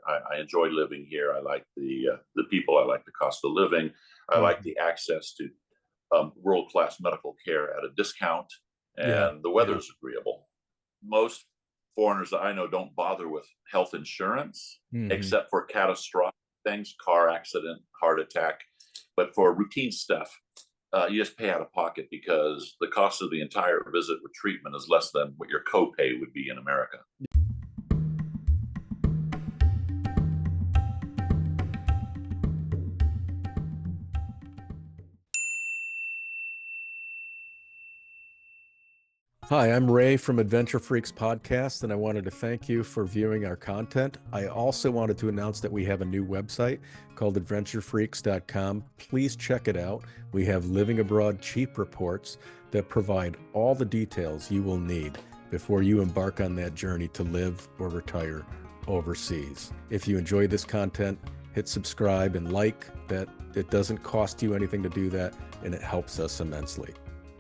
I enjoy living here. I like the people. I like the cost of living. I like the access to world-class medical care at a discount, Yeah. and the Yeah. weather's agreeable. Most foreigners that I know don't bother with health insurance Hmm. except for catastrophic things, car accident, heart attack. But for routine stuff, you just pay out of pocket because the cost of the entire visit with treatment is less than what your copay would be in America. Hi, I'm Ray from Adventure Freaks Podcast, and I wanted to thank you for viewing our content. I also wanted to announce that we have a new website called adventurefreaksss.com. Please check it out. We have living abroad cheap reports that provide all the details you will need before you embark on that journey to live or retire overseas. If you enjoy this content, hit subscribe and like that. It doesn't cost you anything to do that, and it helps us immensely.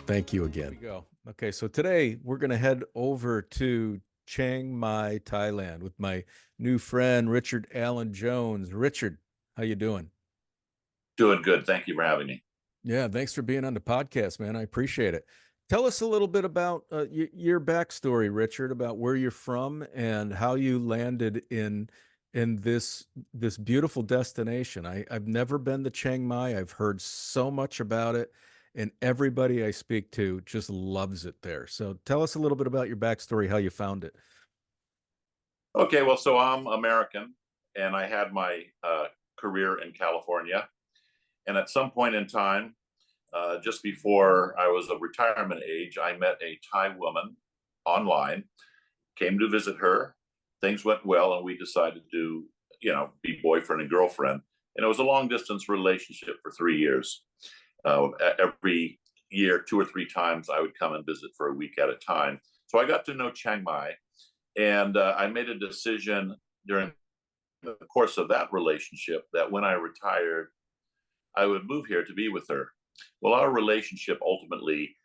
Thank you again. Here we go. Okay, so today we're going to head over to Chiang Mai, Thailand with my new friend, Richard Allen Jones. Richard, how you doing? Doing good. Thank you for having me. Yeah, thanks for being on the podcast, man. I appreciate it. Tell us a little bit about your backstory, Richard, about where you're from and how you landed in this beautiful destination. I've never been to Chiang Mai. I've heard so much about it, and everybody I speak to just loves it there. So tell us a little bit about your backstory, how you found it. Okay, well, so I'm American, and I had my career in California. And at some point in time, just before I was of retirement age, I met a Thai woman online, came to visit her. Things went well, and we decided to, be boyfriend and girlfriend. And it was a long distance relationship for 3 years. Every year, 2 or 3 times, I would come and visit for a week at a time. So I got to know Chiang Mai, and I made a decision during the course of that relationship that when I retired, I would move here to be with her. Well, our relationship ultimately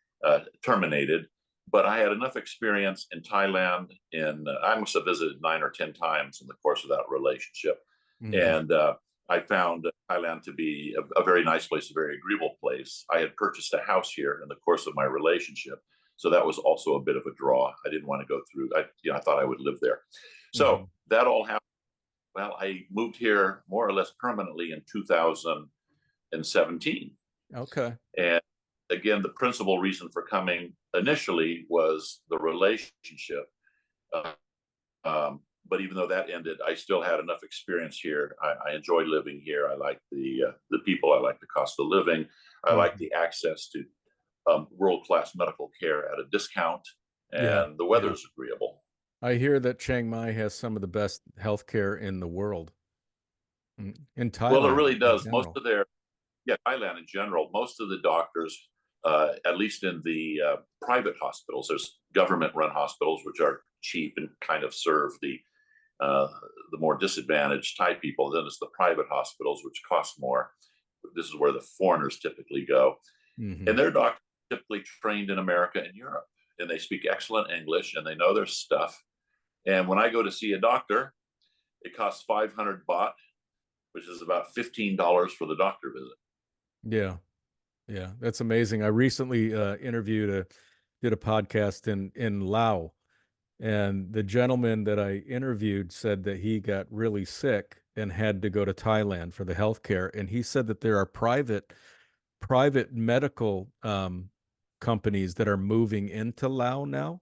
terminated, but I had enough experience in Thailand. I must have visited 9 or 10 times in the course of that relationship, Hmm. and I found Thailand to be a very nice place, a very agreeable place. I had purchased a house here in the course of my relationship, so that was also a bit of a draw. I didn't want to go through. I thought I would live there, so Hmm. that all happened. Well, I moved here more or less permanently in 2017. Okay. And again, the principal reason for coming initially was the relationship. Uh, but even though that ended, I still had enough experience here. I enjoy living here. I like the people. I like the cost of living. I like Hmm. the access to world-class medical care at a discount, Yeah. and the Yeah. weather's agreeable. I hear that Chiang Mai has some of the best healthcare in the world, in Well, it Thailand really in does. general. Thailand in general, most of the doctors, at least in the private hospitals, there's government-run hospitals which are cheap and kind of serve uh, the more disadvantaged Thai people. Then it's the private hospitals which cost more. This is where the foreigners typically go, Hmm. and their doctors are typically trained in America and Europe, and they speak excellent English and they know their stuff. And when I go to see a doctor, it costs 500 baht, which is about $15 for the doctor visit. Yeah. Yeah, that's amazing. I recently did a podcast in Laos, and the gentleman that I interviewed said that he got really sick and had to go to Thailand for the healthcare. And he said that there are private medical companies that are moving into Laos now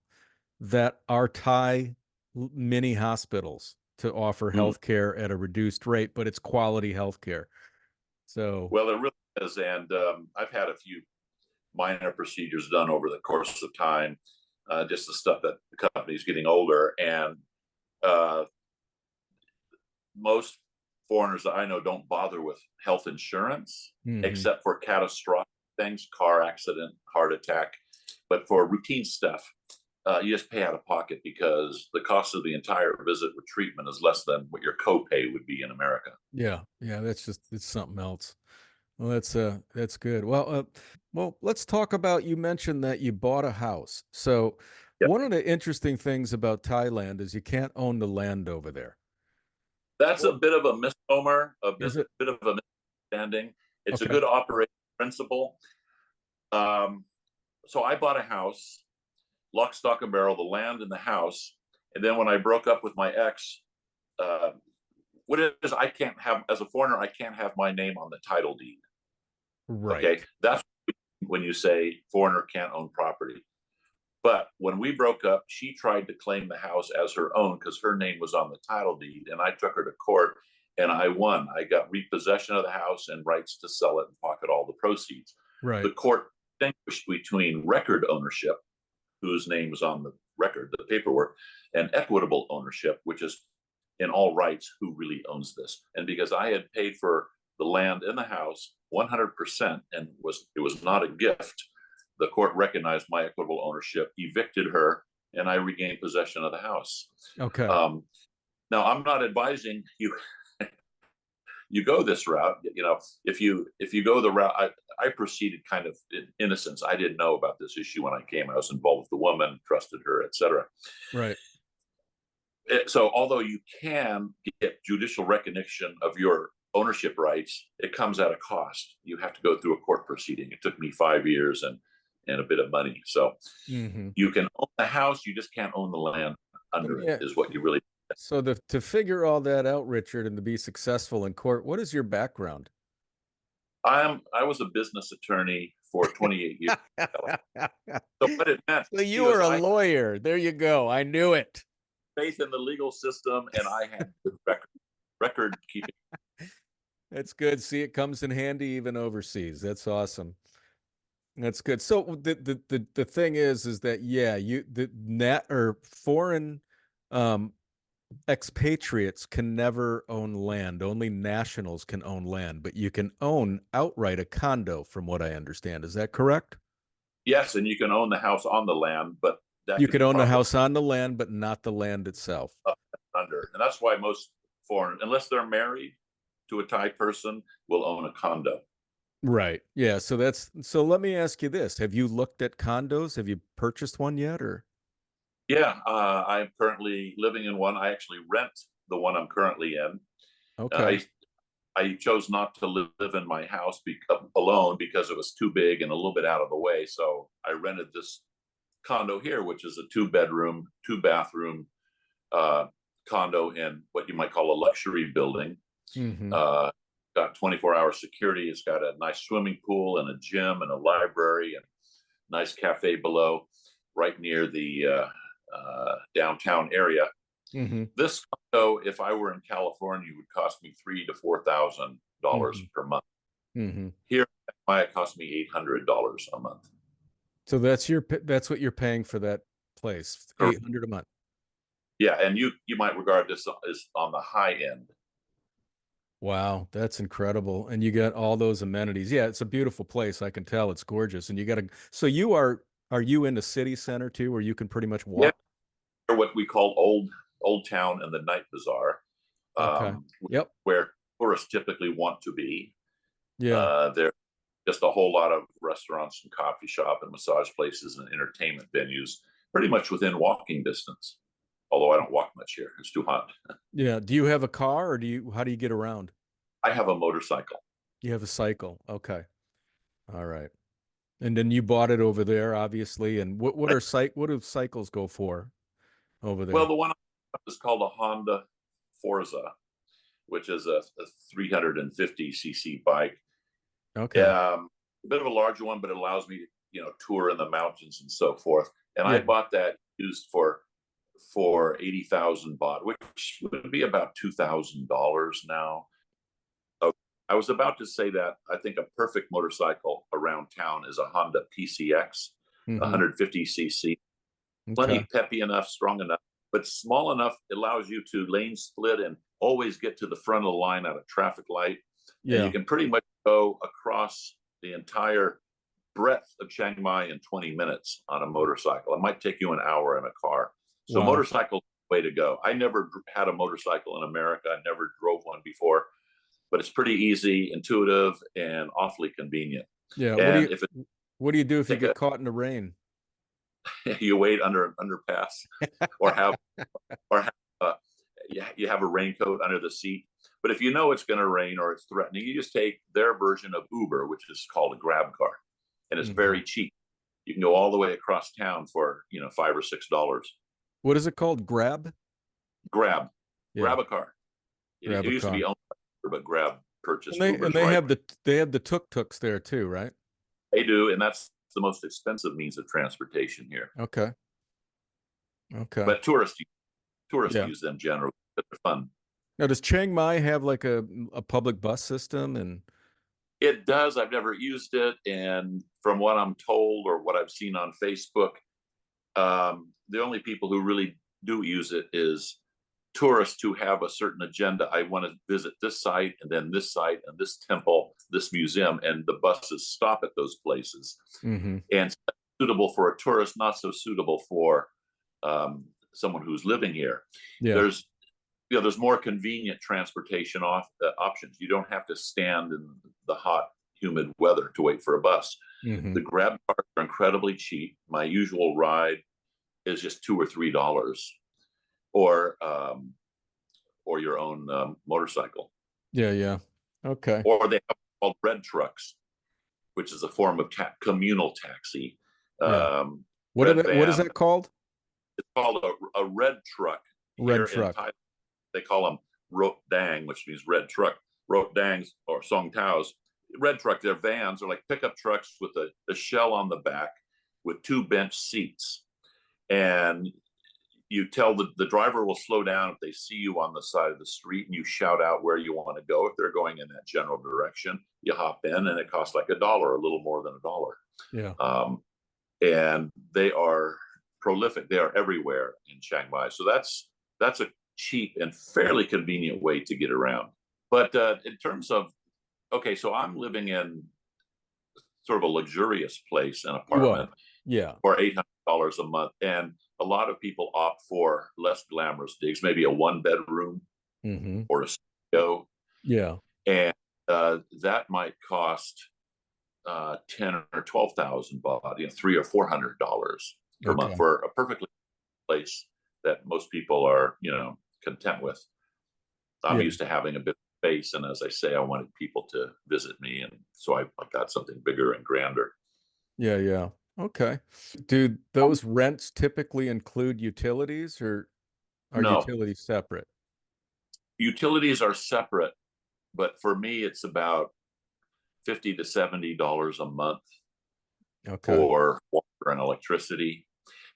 that are Thai mini hospitals to offer Mm. healthcare at a reduced rate, but it's quality healthcare. So, Well, it really is. And I've had a few minor procedures done over the course of time, just the stuff that the company's getting older. And uh, most foreigners that I know don't bother with health insurance mhm. except for catastrophic things, car accident, heart attack. But for routine stuff, you just pay out of pocket because the cost of the entire visit with treatment is less than what your copay would be in America. Yeah, yeah, it's something else. Well, that's good. Well, let's talk about, you mentioned that you bought a house. So Yeah. one of the interesting things about Thailand is you can't own the land over there. That's a Well, bit of a misnomer, a is it? bit of a misunderstanding. It's a Okay. good operating principle. Um, so I bought a house, lock, stock, and barrel, the land and the house. And then when I broke up with my ex, uh, what it is, I can't have, as a foreigner, I can't have my name on the title deed. Okay. Right. That's when you say foreigner can't own property. But when we broke up, she tried to claim the house as her own because her name was on the title deed. And I took her to court and I won. I got repossession of the house and rights to sell it and pocket all the proceeds. Right. The court distinguished between record ownership, whose name was on the record, the paperwork, and equitable ownership, which is in all rights who really owns this. And because I had paid for the land in the house 100% and it was not a gift, the court recognized my equitable ownership, evicted her, and I regained possession of the house. Okay. Now, I'm not advising you you go this route. You know, if you go the route, I proceeded kind of in innocence. I didn't know about this issue when I came. I was involved with the woman, trusted her, etc. Right. So, although you can get judicial recognition of your ownership rights, it comes at a cost. You have to go through a court proceeding. It took me 5 years and a bit of money. So you can own the house, you just can't own the land under it, is what you really. So to figure all that out, Richard, and to be successful in court, what is your background? I was a business attorney for 28 years. So what it meant. So you were a lawyer. There you go. I knew it. Faith in the legal system, and I had record keeping. That's good. See, it comes in handy even overseas. That's awesome. That's good. So the thing is that the net or foreign expatriates can never own land. Only nationals can own land, but you can own outright a condo, from what I understand. Is that correct? Yes, and you can own the house on the land, but that you can could own the house on the land, but not the land itself. Under, and that's why most foreign, unless they're married to a Thai person, will own a condo. Right. Yeah. So let me ask you this: have you looked at condos? Have you purchased one yet, or? Yeah, I'm currently living in one. I actually rent the one I'm currently in. Okay. I chose not to live in my house alone because it was too big and a little bit out of the way. So I rented this condo here, which is a 2-bedroom, 2-bathroom condo in what you might call a luxury building. Got 24-hour security. It's got a nice swimming pool and a gym and a library and nice cafe below, right near the downtown area. This condo, if I were in California, would cost me $3,000 to $4,000 per month. Here, it cost me $800 a month. So that's what you're paying for that place, $800 a month. Yeah, and you might regard this as on the high end. Wow, that's incredible. And you got all those amenities. Yeah, it's a beautiful place. I can tell it's gorgeous. And you got to, so are you in the city center too, where you can pretty much walk? Yeah, what we call Old Town and the Night Bazaar. Okay. Yep. Where tourists typically want to be. Yeah. There's just a whole lot of restaurants and coffee shop and massage places and entertainment venues pretty much within walking distance. Although I don't walk much here. It's too hot. Yeah. Do you have a car, or how do you get around? I have a motorcycle. You have a cycle. Okay. All right. And then you bought it over there, obviously. And what do cycles go for over there? Well, the one is called a Honda Forza, which is a 350cc bike. Okay. A bit of a larger one, but it allows me to, tour in the mountains and so forth. And I bought that used for 80,000 baht, which would be about $2,000 now. I was about to say that I think a perfect motorcycle around town is a Honda PCX, 150cc, plenty peppy enough, strong enough, but small enough. It allows you to lane split and always get to the front of the line at a traffic light. Yeah. And you can pretty much go across the entire breadth of Chiang Mai in 20 minutes on a motorcycle. It might take you an hour in a car. So motorcycle, way to go. I never had a motorcycle in America. I never drove one before, but it's pretty easy, intuitive, and awfully convenient. Yeah. And what do you do if you get caught in the rain? You wait under an underpass, or have you have a raincoat under the seat. But if you know it's going to rain or it's threatening, you just take their version of Uber, which is called a grab car, and it's very cheap. You can go all the way across town for, you know, $5 or $6. What is it called? Grab? Grab, Yeah, grab a car. It grab a used to be car. owned by Uber, but Grab purchased And Uber's they right. have the tuk-tuks there too, right? They do, and that's the most expensive means of transportation here. Okay. Okay. But tourists Yeah. use them generally, but they're fun. Now, does Chiang Mai have like a public bus system? And It does. I've never used it, and from what I'm told or what I've seen on Facebook, the only people who really do use it is tourists who have a certain agenda. I want to visit this site and then this site and this temple, this museum, and the buses stop at those places. And suitable for a tourist, not so suitable for someone who's living here. yeah. There's more convenient transportation options. You don't have to stand in the hot, humid weather to wait for a bus. The grab cars are incredibly cheap. My usual ride is just $2 or $3, or your own motorcycle. Yeah, yeah. Okay. Or they have called red trucks, which is a form of communal taxi. Yeah. What is that called? It's called a red truck. Red here truck. in Thailand. They call them rot dang, which means red truck. Rot dangs or song taos. Red truck, they're vans. They're like pickup trucks with a shell on the back with 2 bench seats. And you tell the driver will slow down if they see you on the side of the street, and you shout out where you want to go. If they're going in that general direction, you hop in, and it costs like $1, a little more than $1. Yeah. And they are prolific. They are everywhere in Chiang Mai. So that's a cheap and fairly convenient way to get around. But in terms of, okay, so I'm living in sort of a luxurious place, an apartment, yeah, for $800 a month, and a lot of people opt for less glamorous digs, maybe a 1-bedroom or a studio. Yeah. And that might cost 10 or 12,000 baht, $300 or $400 per month for a perfectly place that most people are, content with. I'm used to having a bit of space, and as I say, I wanted people to visit me, and so I got something bigger and grander. Yeah, yeah. Okay. Do those rents typically include utilities, or are No, utilities separate? utilities are separate, but for me, it's about $50 to $70 a month for water and electricity.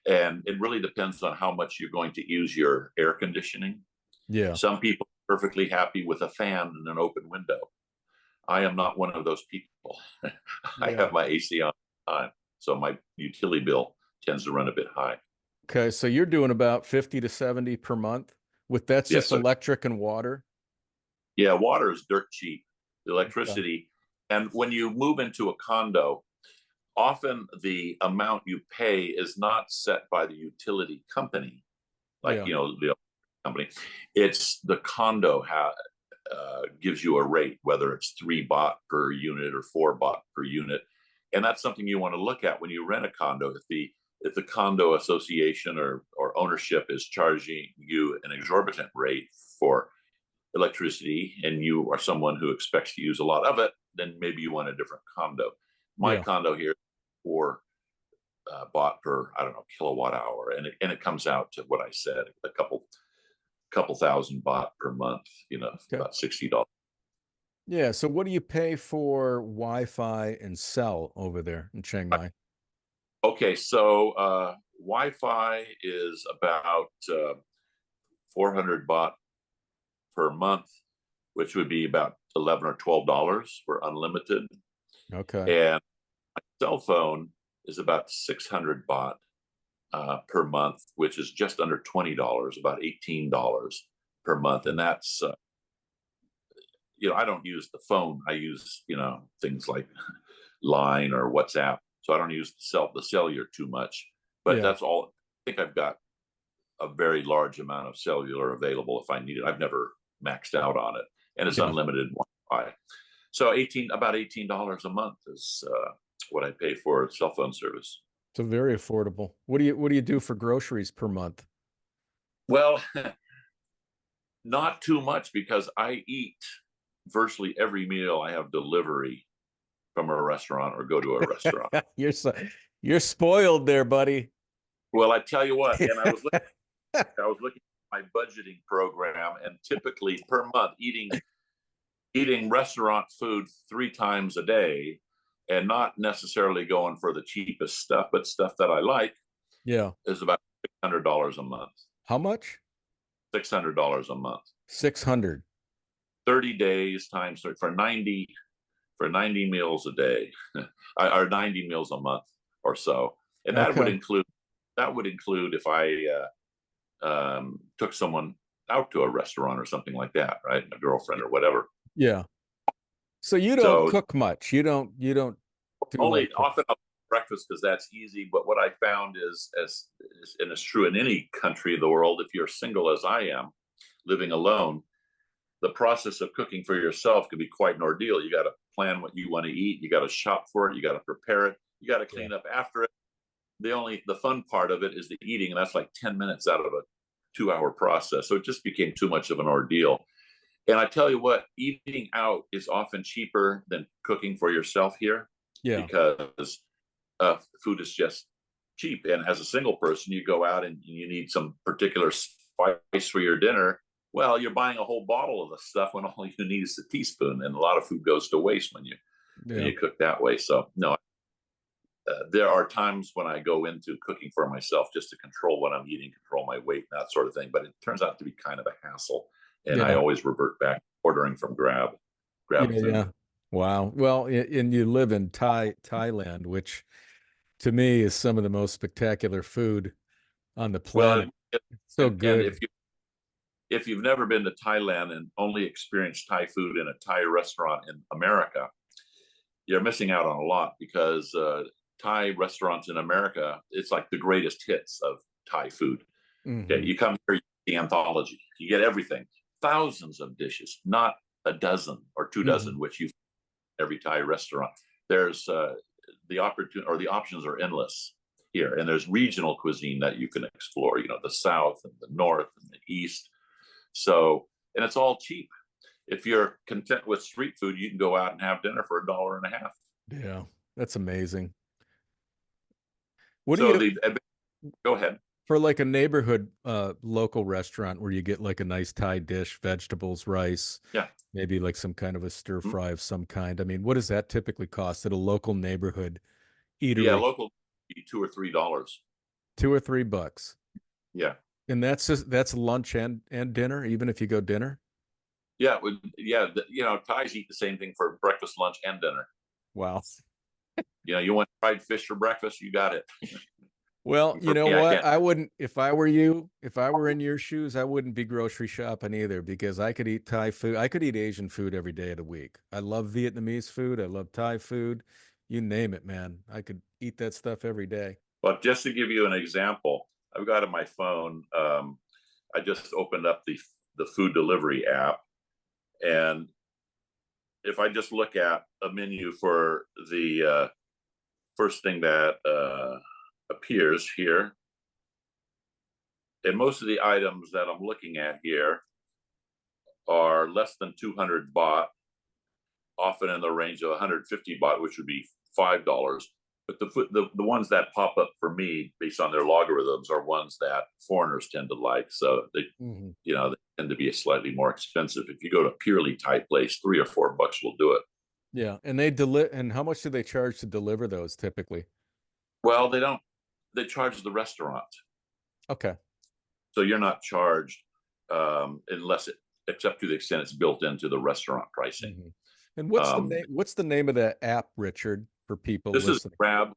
And it really depends on how much you're going to use your air conditioning. Yeah. Some people are perfectly happy with a fan and an open window. I am not one of those people. I have my AC on all the time, so my utility bill tends to run a bit high. Okay, so you're doing about 50 to 70 per month with that's just electric and water? Yeah, water is dirt cheap. The electricity, and when you move into a condo, often the amount you pay is not set by the utility company, like the company. It's the condo gives you a rate, whether it's 3 baht per unit or 4 baht per unit, and that's something you want to look at when you rent a condo. If the condo association or ownership is charging you an exorbitant rate for electricity, and you are someone who expects to use a lot of it, then maybe you want a different condo. My condo here, 4 baht per, I don't know, kilowatt hour, and it comes out to what I said, a couple thousand baht per month, about $60. Yeah. So what do you pay for Wi-Fi and cell over there in Chiang Mai? Okay, so Wi-Fi is about 400 baht per month, which would be about $11 or $12 for unlimited. Okay. And my cell phone is about 600 baht per month, which is just under $20, about $18 per month. And that's, I don't use the phone. I use, things like Line or WhatsApp. So I don't use the cellular too much, but that's all. I think I've got a very large amount of cellular available if I need it. I've never maxed out on it, and it's unlimited Wi-Fi. So about $18 a month is what I pay for cell phone service. So very affordable. What do you do for groceries per month? Well, Not too much because I eat virtually every meal I have delivery from a restaurant or go to a restaurant. You're so, you're spoiled there, buddy. Well, I tell you what, and I was looking at my budgeting program, and typically per month eating restaurant food 3 times a day, and not necessarily going for the cheapest stuff, but stuff that I like, Yeah. is about $600 a month. How much? $600 a month. 600. 30 days times for 90 meals a day, or 90 meals a month or so, and that would Okay. include if I took someone out to a restaurant or something like that, right? A girlfriend or whatever. Yeah. So you don't So cook much. You don't do only like often I'll breakfast because that's easy. But what I found is, and it's true in any country of the world, if you're single as I am, living alone, the process of cooking for yourself can be quite an ordeal. You got to plan what you want to eat. You got to shop for it. You got to prepare it. You got to yeah. clean up after it. The fun part of it is the eating, and that's like 10 minutes out of a 2-hour process. So it just became too much of an ordeal. And I tell you what, eating out is often cheaper than cooking for yourself here Yeah. because food is just cheap. And as a single person, you go out and you need some particular spice for your dinner. Well, you're buying a whole bottle of the stuff when all you need is a teaspoon, and a lot of food goes to waste when Yeah. you cook that way. So no, there are times when I go into cooking for myself just to control what I'm eating, control my weight, that sort of thing. But it turns out to be kind of a hassle, and I Yeah. always revert back ordering from Grab Yeah. food. Yeah. Wow. Well, and you live in Thailand, which to me is some of the most spectacular food on the Well, planet. So and good. if you've never been to Thailand and only experienced Thai food in a Thai restaurant in America, you're missing out on a lot because Thai restaurants in America, it's like the greatest hits of Thai food. Okay, Hmm. you come here, you get the anthology, you get everything, thousands of dishes, not a dozen or 2 Hmm. dozen, which you every Thai restaurant. There's the opportunity or the options are endless here, and there's regional cuisine that you can explore. You know, the South and the North and the East. So, and it's all cheap. If you're content with street food, you can go out and have dinner for $1.50. Yeah. That's amazing. What do So you the go ahead. for like a neighborhood local restaurant where you get like a nice Thai dish, vegetables, rice, Yeah, maybe like some kind of a stir mm-hmm. fry of some kind. I mean, what does that typically cost at a local neighborhood Yeah, eatery? local $2 or $3. $2 or $3. Yeah, And that's lunch and dinner, even if you go dinner. yeah, yeah. Thais eat the same thing for breakfast, lunch, and dinner. Wow. You want fried fish for breakfast, you got it. Well, And you for know me, I what? can't. I wouldn't, if I were you, if I were in your shoes, I wouldn't be grocery shopping either because I could eat Thai food. I could eat Asian food every day of the week. I love Vietnamese food. I love Thai food. You name it, man. I could eat that stuff every day. But just to give you an example, I've got on my phone. I just opened up the food delivery app, and if I just look at a menu for the first thing that appears here, and most of the items that I'm looking at here are less than 200 baht, often in the range of 150 baht, which would be $5. But the ones that pop up for me based on their logarithms are ones that foreigners tend to like. So Mhm. they tend to be slightly more expensive. If you go to a purely Thai place, $3 or $4 will do it. Yeah. And and how much do they charge to deliver those typically? Well, they don't. They charge the restaurant, Okay. so you're not charged unless except to the extent it's built into the restaurant pricing. Mhm. And Um, what's the name of that app, Richard, for people this is listening? Grab.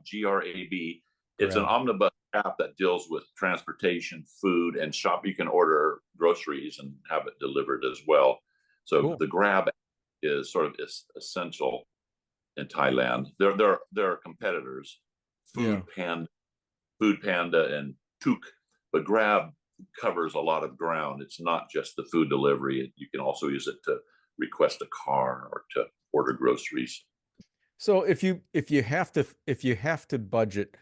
It's an Grab. omnibus app that deals with transportation, food, and shop. You can order groceries and have it delivered as well. So Cool. the Grab is sort of essential in Thailand. There are competitors, Yeah. Food Panda, and Took, but Grab covers a lot of ground. It's not just the food delivery. You can also use it to request a car or to order groceries. So if you have to budget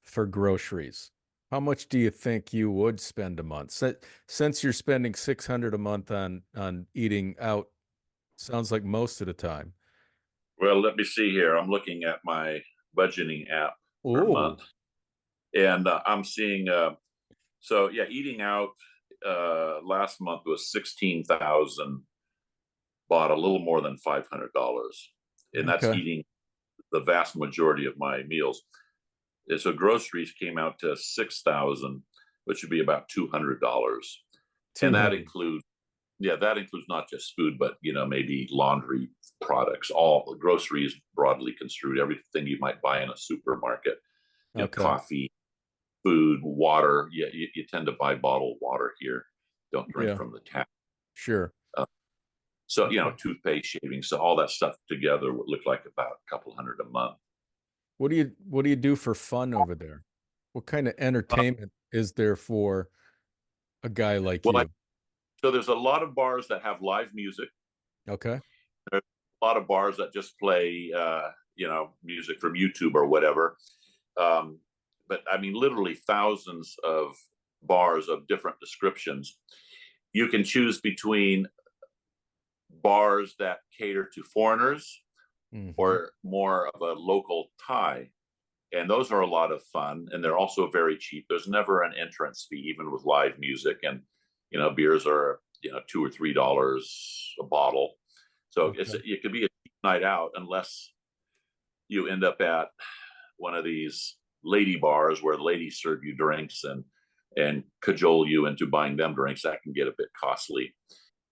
for groceries, How much do you think you would spend a month? Since you're spending 600 a month on eating out, sounds like most of the time. Well, let me see here. I'm looking at my budgeting app per Oh, month, and I'm seeing. So yeah, eating out last month was 16,000. Bought a little more than $500, and that's okay. eating the vast majority of my meals. And so groceries came out to 6,000, which would be about $200, and that 200. includes that includes not just food, but maybe laundry products, all groceries broadly construed, everything you might buy in a supermarket, Okay. coffee, food, water. You tend to buy bottled water here. Don't drink Yeah, from the tap. sure. Uh, so Okay. toothpaste, shaving, so all that stuff together would look like about a couple hundred a month. What do you do for fun over there? What kind of Uh, entertainment is there for a guy like well, you? so there's a lot of bars that have live music. Okay. There's a lot of bars that just play, music from YouTube or whatever. Um, but I mean, literally thousands of bars of different descriptions. You can choose between bars that cater to foreigners Hmm. or more of a local Thai. And those are a lot of fun. And they're also very cheap. There's never an entrance fee, even with live music. And, beers are, $2 or $3 a bottle. So Okay. it could be a cheap night out unless you end up at one of these lady bars where the ladies serve you drinks and cajole you into buying them drinks. That can get a bit costly.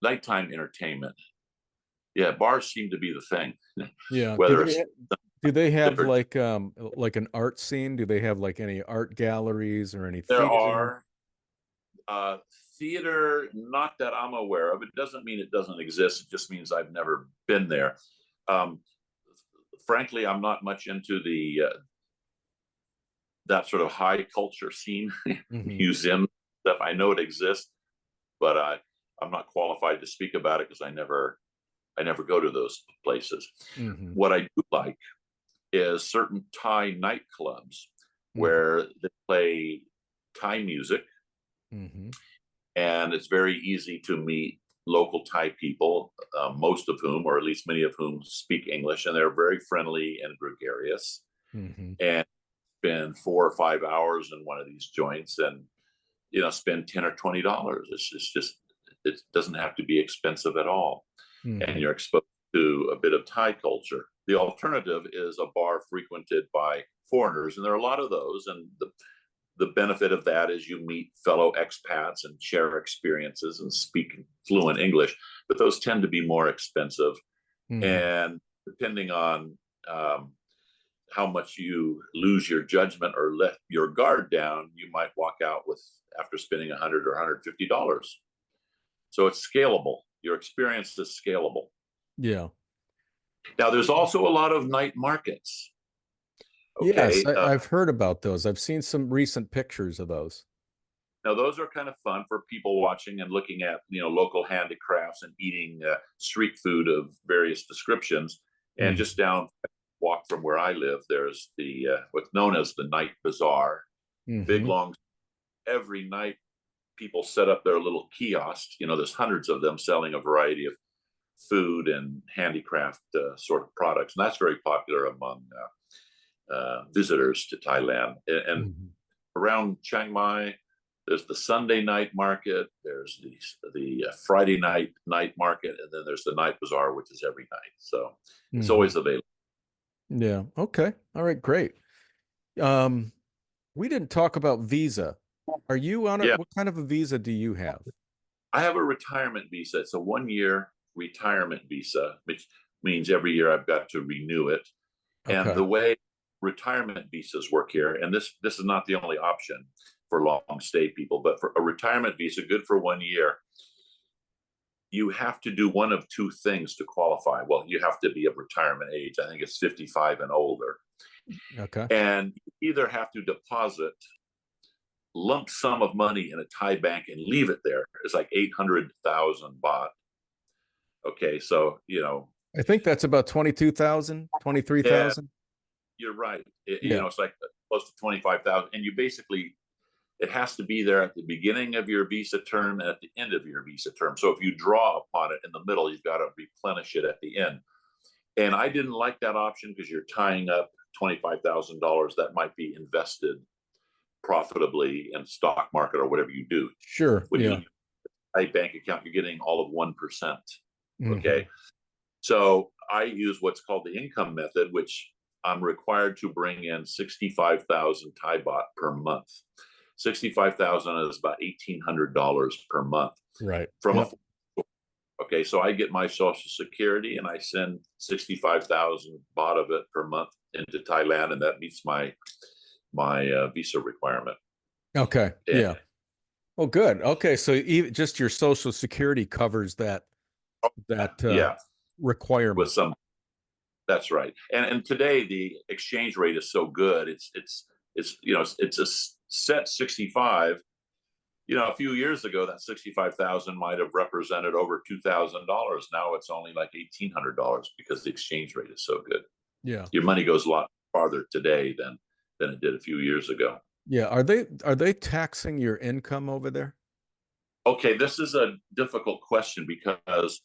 Nighttime entertainment. Yeah, bars seem to be the thing. Yeah. Whether it's Do they have different, like an art scene? Do they have like any art galleries or any there theater? are theater, not that I'm aware of. It doesn't mean it doesn't exist. It just means I've never been there. Um, Frankly, I'm not much into the that sort of high culture scene, Hmm. museum stuff. I know it exists, but I'm not qualified to speak about it because I never go to those places. Hmm. What I do like is certain Thai nightclubs Hmm. where they play Thai music, Hmm. and it's very easy to meet local Thai people, most of whom, or at least many of whom, speak English, and they're very friendly and gregarious. Hmm. And spend 4 or 5 hours in one of these joints, and spend $10 or $20. It's just it doesn't have to be expensive at all, and Hmm. you're exposed to a bit of Thai culture. The alternative is a bar frequented by foreigners, and there are a lot of those. And the benefit of that is you meet fellow expats and share experiences and speak fluent English, but those tend to be more expensive. Hmm. And depending on how much you lose your judgment or let your guard down, you might walk out with after spending $100 or $150. So it's scalable. Your experience is scalable. Yeah. Now, there's also a lot of night markets. Yes, Okay. I've heard about those. I've seen some recent pictures of those. Now, those are kind of fun for people watching and looking at local handicrafts and eating street food of various descriptions. And Hmm. just down walk from where I live, there's the what's known as the night bazaar. Big Hmm. long every night people set up their little kiosks. There's hundreds of them selling a variety of food and handicraft sort of products, and that's very popular among visitors to Thailand. And Hmm. around Chiang Mai, there's the Sunday night market, there's the Friday night market, and then there's the night bazaar, which is every night. So it's Hmm. always available. Yeah. Okay. All right. Great. Um, we didn't talk about visa. Are you on it? Yeah, What kind of a visa do you have? I have a retirement visa. It's a 1 year retirement visa, which means every year I've got to renew it. And Okay. the way retirement visas work here, and this is not the only option for long stay people, but for a retirement visa, good for 1 year, you have to do one of two things to qualify. Well, you have to be of retirement age. I think it's 55 and older. Okay. And you either have to deposit lump sum of money in a Thai bank and leave it there. It's like 800,000 baht. Okay, so I think that's about 22,000, twenty-three yeah, thousand. you're right. Yeah. It's like close to 25,000, and you basically it has to be there at the beginning of your visa term and at the end of your visa term. So if you draw upon it in the middle, you've got to replenish it at the end. And I didn't like that option because you're tying up $25,000 that might be invested profitably in stock market or whatever you do. Sure. When Yeah. you a bank account, you're getting all of 1%. Okay. Mm-hmm. So I use what's called the income method, which I'm required to bring in 65,000 Thai baht per month. 65,000 is about $1,800 per month Right. from Yep. okay, so I get my social security and I send 65,000 baht of it per month into Thailand, and that meets my visa requirement. Okay. And, Yeah. Oh, good. Okay. So even just your social security covers that yeah, requirement. with some, that's right. And today the exchange rate is so good. It's it's a set 65. A few years ago, that 65,000 might have represented over $2,000. Now it's only like $1,800 because the exchange rate is so good. Yeah. Your money goes a lot farther today than it did a few years ago. Yeah. Are they taxing your income over there? Okay, this is a difficult question because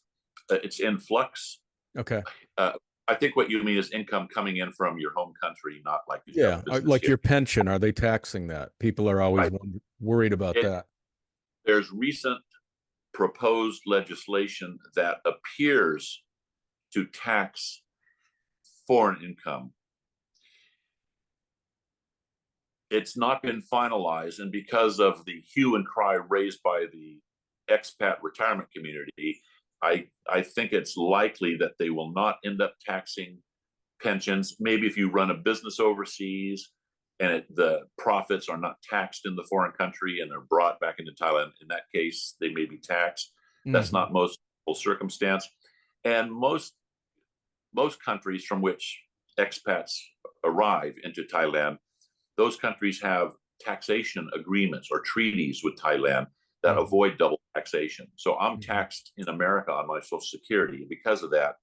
it's in flux. Okay. I think what you mean is income coming in from your home country, not like you have Yeah. a business Like here. your pension, are they taxing that? People are always Right. worried about that. There's recent proposed legislation that appears to tax foreign income. It's not been finalized, and because of the hue and cry raised by the expat retirement community, I think it's likely that they will not end up taxing pensions. Maybe if you run a business overseas and the profits are not taxed in the foreign country and they're brought back into Thailand, in that case, they may be taxed. That's not most circumstance. And most countries from which expats arrive into Thailand, those countries have taxation agreements or treaties with Thailand that avoid double taxation. So I'm taxed in America on my Social Security. Because of that,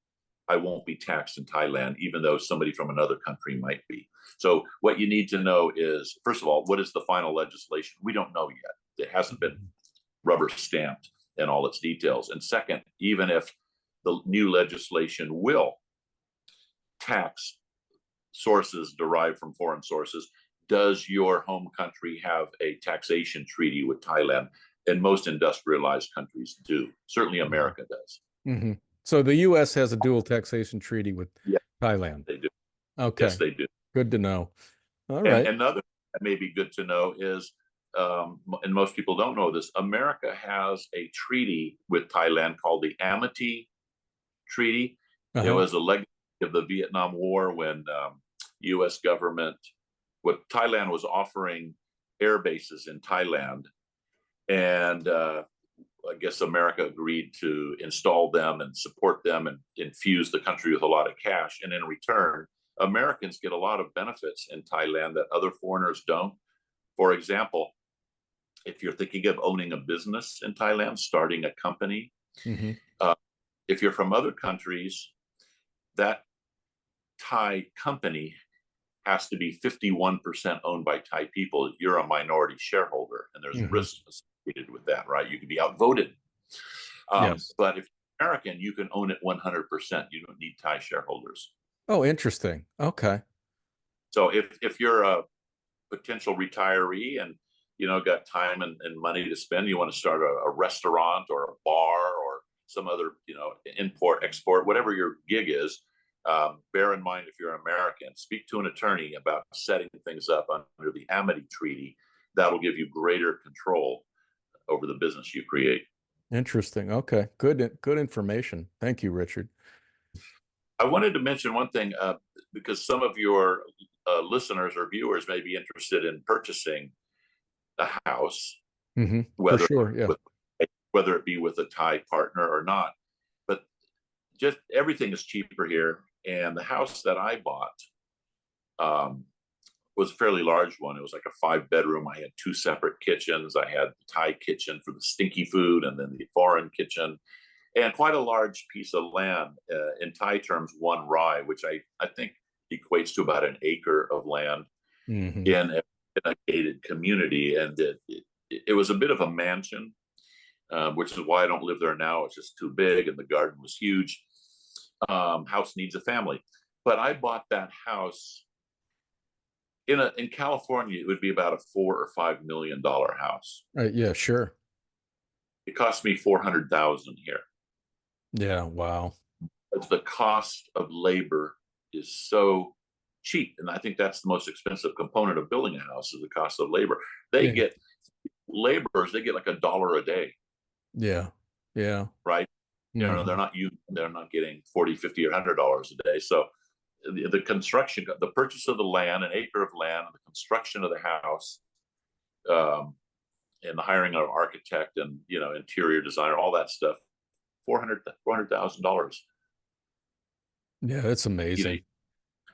I won't be taxed in Thailand, even though somebody from another country might be. So what you need to know is, first of all, what is the final legislation? We don't know yet. It hasn't been rubber stamped in all its details. And second, even if the new legislation will tax sources derived from foreign sources, does your home country have a taxation treaty with Thailand? And most industrialized countries do. Certainly America does. Mm-hmm. So the U.S. has a dual taxation treaty with Thailand. They do. Okay. Yes, they do. Good to know. All right. And another that may be good to know is, and most people don't know this, America has a treaty with Thailand called the Amity Treaty. It was a legacy of the Vietnam War when U.S. government, Thailand was offering air bases in Thailand, and I guess America agreed to install them and support them and infuse the country with a lot of cash. And in return, Americans get a lot of benefits in Thailand that other foreigners don't. For example, if you're thinking of owning a business in Thailand, starting a company, if you're from other countries, that Thai company has to be 51% owned by Thai people. You're a minority shareholder, and there's risks associated with that, right? You could be outvoted. Yes. But if you're American, you can own it 100%. You don't need Thai shareholders. Oh, interesting. Okay. So if you're a potential retiree and got time and money to spend, you want to start a restaurant or a bar or some other import export, whatever your gig is, bear in mind, if you're American, speak to an attorney about setting things up under the Amity Treaty. That'll give you greater control over the business you create. Interesting. Okay. Good information. Thank you, Richard. I wanted to mention one thing because some of your listeners or viewers may be interested in purchasing a house, For sure. Yeah. whether it be with a Thai partner or not. But just everything is cheaper here. And the house that I bought was a fairly large one. It was like a 5-bedroom. I had 2 separate kitchens. I had the Thai kitchen for the stinky food and then the foreign kitchen, and quite a large piece of land, in Thai terms, 1 rai, which I think equates to about an acre of land in in a gated community, and it was a bit of a mansion, which is why I don't live there now. It's just too big, and the garden was huge. House needs a family, but I bought that house in California. It would be about a $4 or $5 million house. Yeah, sure. It cost me 400,000 here. Yeah, wow. The cost of labor is so cheap, and I think that's the most expensive component of building a house is the cost of labor. They Yeah, get laborers, they get like $1 a day, yeah, yeah. right? Mhm. They're not getting 40, 50, or $100 a day. So the construction, the purchase of the land, an acre of land, the construction of the house, um, and the hiring of an architect and interior designer, all that stuff, $400,000. Yeah, that's You know, amazing.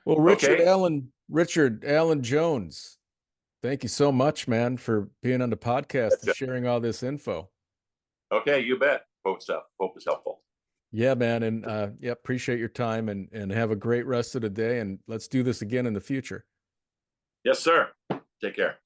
Well, okay, Richard Allen Jones, thank you so much, man, for being on the podcast and sharing all this info. okay, you bet. Hope it's helpful. Yeah, man, and yeah, appreciate your time and have a great rest of the day, and let's do this again in the future. Yes, sir. Take care.